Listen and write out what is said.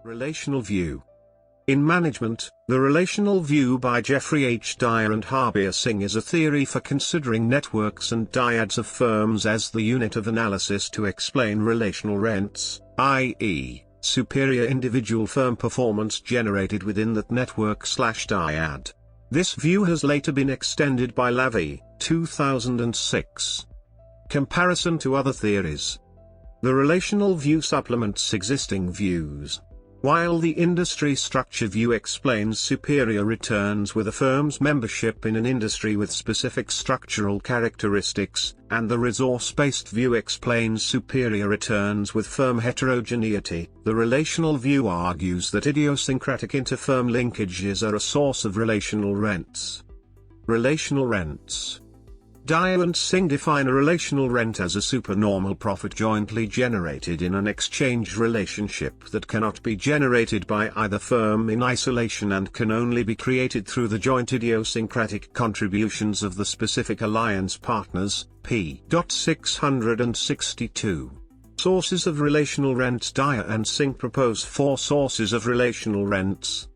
Relational View. In management, the relational view by Jeffrey H. Dyer and Harbir Singh is a theory for considering networks and dyads of firms as the unit of analysis to explain relational rents, i.e., superior individual firm performance generated within that network/dyad. This view has later been extended by Lavie, 2006. Comparison to other theories. The relational view supplements existing views. While the industry structure view explains superior returns with a firm's membership in an industry with specific structural characteristics, and the resource-based view explains superior returns with firm heterogeneity, the relational view argues that idiosyncratic inter-firm linkages are a source of relational rents. Relational rents. Dyer and Singh define a relational rent as a supernormal profit jointly generated in an exchange relationship that cannot be generated by either firm in isolation and can only be created through the joint idiosyncratic contributions of the specific alliance partners. p. 662. Sources of relational rents. Dyer and Singh propose 4 sources of relational rents.